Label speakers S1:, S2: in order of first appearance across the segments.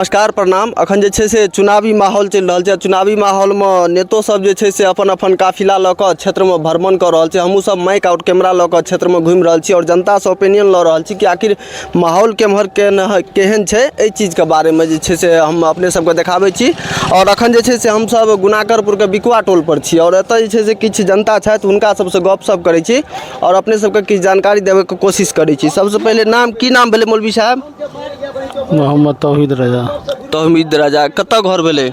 S1: नमस्कार प्रणाम। अखन से चुनावी माहौल चल रहा है। चुनावी माहौल में नेतो सब से अपन अपन काफिला लक क्षेत्र में भ्रमण कर रहा है। हमहूँ सब माइक आउट कैमरा लक क्षेत्र में घूम रहा और जनता से ओपिनियन ल रहा कि आखिर माहौल केम्हर केहन है एहि चीज के बारे में से हम अपने सबके देखाबै छी। और अखन से हम सब गुनाकरपुर के बिकुआ टोल पर छी और एतऽ से किछु जनता छथि हुनका सबसे गपशप करै छी और अपने सबके किछु जानकारी देवे के कोशिश करै छी। सबसे पहले नाम की नाम भेलै मौलवी साहब?
S2: मोहम्मद तौहीद रजा।
S1: तौहीद रजा। कतऽ घर भेलै?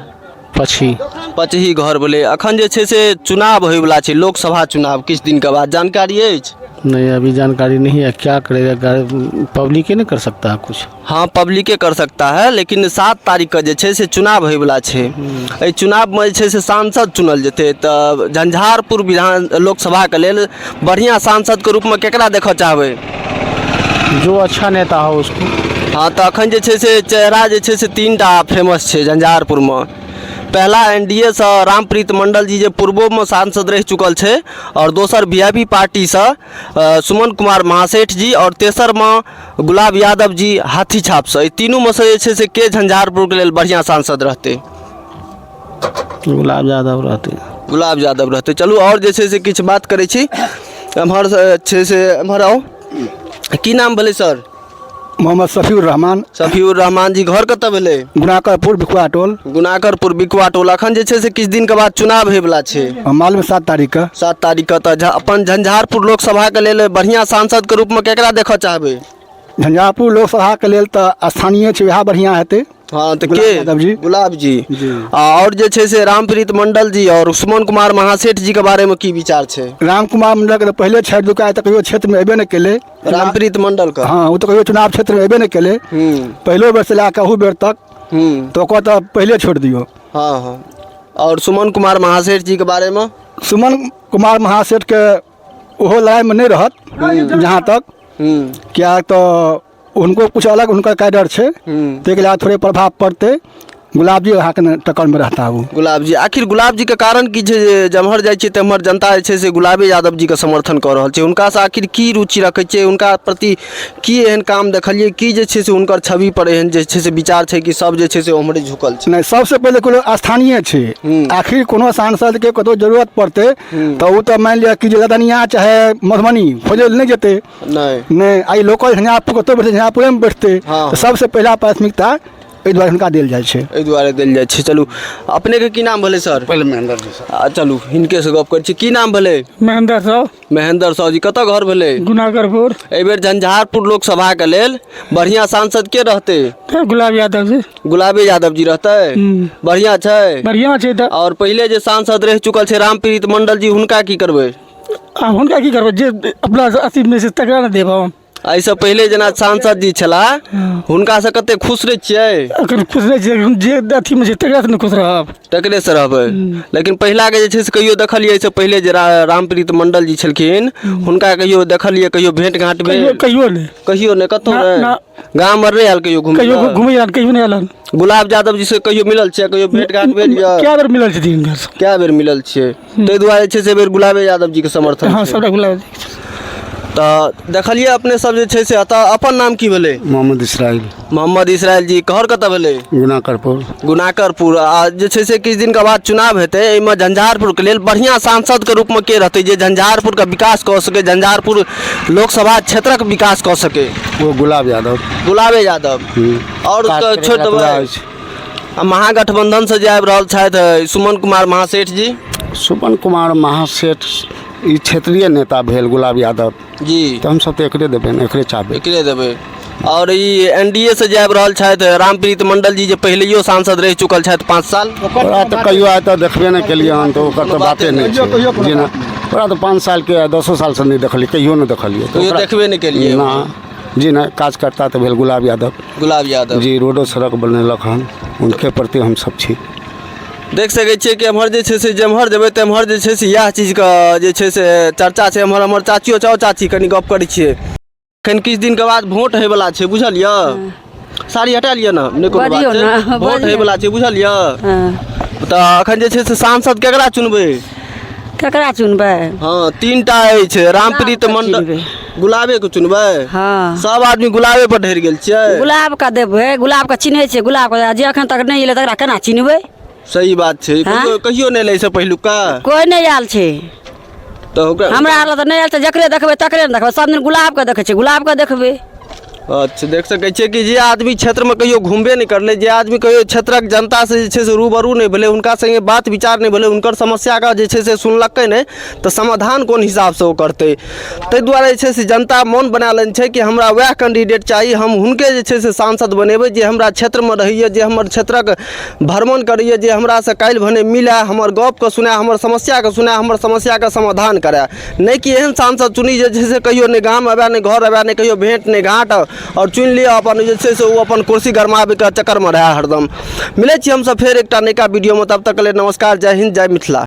S1: पचही घर भेलै। अखन से चुनाव होय वाला छै, लोकसभा चुनाव किछु दिन के बाद, जानकारी अछि?
S2: नहीं, अभी जानकारी नहीं है। क्या करेगा पब्लिक नहीं कर सकता है कुछ।
S1: हाँ, पब्लिके कर सकता है, लेकिन 7 तारीख के से चुनाव होय वाला छै। चुनाव में से सांसद चुनल जेतै। तऽ झंझारपुर विधान लोकसभा के लेल बढ़िया सांसद के रूप में केकरा देखऽ चाहबै?
S2: जो अच्छा नेता हो उसको।
S1: हाँ, तो अखन से चेहरा से 3टा फेमस है झंझारपुर में। पहला एनडीए से रामप्रीत मंडल जी जो पूर्वो में सांसद रह चुकल है और दोसर वीआईपी पार्टी से सुमन कुमार महासेठ जी और तेसर में गुलाब यादव जी हाथी छाप से। तीनों में से के झंझारपुर के लिए बढ़िया सांसद रहते?
S2: गुलाब यादव रहते।
S1: गुलाब यादव रहते। चलू और से किछु बात करै छी। एम्हर से एम्हर आओ। की नाम भेलै सर?
S3: मोहम्मद सफीउर रहमान।
S1: सफीउर रहमान जी। घर कतऽ भेलै?
S3: गुनाकरपुर बिकुआ टोल।
S1: गुनाकरपुर बिकुआ टोल। अखन से किछु दिन के बाद चुनाव होय वाला छै।
S3: मालूम 7 तारीख का।
S1: 7 तारीख का। तऽ अपन झंझारपुर लोकसभा के लेल बढ़िया सांसद के रूप में केकरा देखऽ चाहबै?
S3: झंझारपुर लोकसभा के लेल तऽ स्थानीय छै, वएह बढ़िया हेतै।
S1: हाँ, तो के? गुलाब जी। और से रामप्रीत मंडल जी और सुमन कुमार महासेठ जी के बारे में की विचार छै?
S3: राम कुमार मंडल के पहले छाड़ दुका तक कहियो क्षेत्र में अबे न केले।
S1: रामप्रीत मंडल का?
S3: हाँ, वो तो कहियो चुनाव क्षेत्र में अबे न केले। पहलो बेर से लेकर अहू बेर तक तो ओकर तो पहले छोड़ दियो।
S1: हाँ हाँ। और सुमन कुमार महासेठ जी के बारे में?
S3: सुमन कुमार महासेठ के ओहो लड़ाई में नहीं रहत जहाँ तक। क्या तो उनको कुछ अलग उनका कैडर है, तो एक थोड़े प्रभाव पड़ते। गुलाब जी वहाँ के टक्कर में रहता है वो।
S1: गुलाब जी। आखिर गुलाब जी के कारण की जम्हर जाए तम्हर जनता से गुलाबे यादव जी के समर्थन कर रहा है। उनका से आखिर की रुचि रखे छे, उनका प्रति की एहन काम देखलिए की से उनकर छवि पर एहन से विचार है कि सब से उमरे झुकल छे?
S3: नहीं, सबसे पहले कोनो स्थानीय है। आखिर कोनो सांसद के कतो जरूरत पड़ते तो वो तो मान लिया कि लदनिया चाहे मधुबनी खोजे नहीं जेते। नहीं, आई लोकल झंझारपुर कतो बैठे, झंझारपुर में बैठते। तो सबसे पहला प्राथमिकता एहि दुआरे हुनका देल जाइ छै।
S1: एहि दुआरे देल जाइ छै। चलू, अपने के की नाम भेलै सर?
S2: पहले महेंद्र जी सर।
S1: चलू हिनके से गप कर छी। की नाम भेलै?
S4: महेंद्र साहब।
S1: महेंद्र साहब जी। कतऽ घर भेलै?
S4: गुनाकरपुर।
S1: एहि बेर झंझारपुर लोकसभा के लेल बढ़िया सांसद के रहते?
S4: गुलाब यादव जी।
S1: गुलाबे यादव जी रहते। बढ़िया छै?
S4: बढ़िया छै।
S1: और पहले जे सांसद रह चुकल छै रामप्रीत मंडल जी, हुनका की करबै?
S4: हुनका की करबै? जे अपना अथी में से तकरा न देब हम।
S1: ऐसे पहले जना सांसद जी छला हुनका से कते खुश रह छियै?
S4: अखन खुश रह छियै। जे अथी में छै तकरा से न खुश रहब।
S1: तकरे से रहबै। लेकिन पहला के से कहियो देखलिए ऐसे पहले जे रामप्रीत मंडल जी छलखिन हुनका कहियो देखलिए, कहियो भेंट घाट में?
S4: कहियो नहीं।
S1: कतौ गांव में रहे कहियो घूमे
S4: कहियो नहीं आलन।
S1: गुलाब यादव जी से कहियो मिलल छै? कहियो भेंट घाट भेल या?
S4: क्या बेर मिलल छथिन?
S1: क्या बेर मिलल छियै? ताहि दुआरे से बेर गुलाबे यादव जी के समर्थन।
S4: हाँ, सबटा गुलाब।
S1: तो देखलिए अपने सब से अपन नाम की भेलै?
S2: मोहम्मद इसराइल।
S1: मोहम्मद इसराइल जी। घर कतऽ भेलै?
S2: गुनाकरपुर।
S1: गुनाकरपुर। आ से किछु दिन के बाद चुनाव हेतै, एहिमे झंझारपुर के लेल बढ़िया सांसद के रूप में के रहते जे झंझारपुर का विकास कऽ सके, झंझारपुर लोकसभा क्षेत्रक विकास कऽ सके?
S2: वो गुलाब यादव।
S1: गुलाबे यादव। और छोड़ देबै। महागठबंधन से जे आबि रहल छथि सुमन कुमार महासेठ जी।
S2: सुमन कुमार महासेठ ई क्षेत्रीय नेता भेल गुलाब यादव
S1: जी।
S2: तो हम सब तो एकरे देबे, एकरे चाहबे।
S1: एकरे देबे। और ई एनडीए से जे आबि रहल छथि रामप्रीत मंडल जी, जे पहिलेयो सांसद रह चुकल छथि 5 साल।
S2: ओकरा तो कहियो आइ तो देखबे नहीं केलिए हन, तो ओकर तो बाते नहीं छै। जी ना, ओकरा तो 5 साल के 10 साल से नहीं देखलिए, कहियो नहीं देखलिए।
S1: कहियो देखबे नहीं केलिए
S2: ना जी ना। काज करता तो भेल गुलाब यादव।
S1: गुलाब यादव
S2: जी। रोडो सड़क बनेलक हन, उनके प्रति हम सब छी।
S1: देख सकै छियै कि एम्हर से जेम्हर जेबै तेम्हर से इएह चीजके से चर्चा छै। हमर चाचियो चाची कनि गप करै छियै। एखन किछु दिन के बाद वोट होय वाला छै, बुझलियै? साड़ी हटा लिअ ना, नहि कोनो बात छै। वोट होय वाला छै, बुझलियै? तऽ एखन से सांसद केकरा चुनबै?
S5: केकरा चुनबै?
S1: हाँ, 3टा अछि। रामप्रीत मंडल गुलाबे के चुनबै?
S5: हाँ
S1: सब आदमी गुलाबे पर ढेर गेल छियै?
S5: गुलाब का देबै, गुलाब का चिन्है छै, गुलाब का जे अखन तक नहीं एलै तकरा केना चिन्हबै?
S1: सही बात छै।
S5: हाँ?
S1: कहियो नहीं लै से पहिलुका
S5: कोई नहीं आयल छै
S1: तो ओकरा
S5: हमरा आयल तऽ नहीं आयल छै। जकरे देखबै तकरे ने देखबै, सब दिन गुलाब के देखै छै, गुलाब के देखबै।
S1: अच्छा देख सकै छियै कि जे आदमी क्षेत्र में कहियो घूमबे नहीं करले, जे आदमी कहियो क्षेत्रक जनता से जे छै से रूबरू नहीं भेलै, हुनका संगे बात विचार नहीं भेलै, हुनकर समस्या का जे छै से सुनलकै नहीं तो समाधान कोन हिसाब से ओ करतै। ताहि दुआरे जे छै से जनता मन बना लेने छै कि हमरा वएह कैंडिडेट चाही, हम हुनके जे छै से सांसद बनेबै जे हमरा क्षेत्र में रहैए, जे हमर क्षेत्रक भ्रमण करैए, जे हमरा से काल्हि भने मिलै, हमर गप के सुनै, हमर समस्या के सुनै, हमर समस्या के समाधान करै। नहीं कि एहन सांसद चुनी जे छै से कहियो नहीं गाम अबै, नहीं घर अबै, नहीं कहियो भेंट नहीं घाट, और चुन लिया अपन जे छै से ओ अपन कुर्सी गरमाबे के चक्कर में रहे हरदम। मिलै छी हम सब फेर एकटा नयका वीडियो में, तब तक के लिए नमस्कार, जय हिंद, जय मिथिला।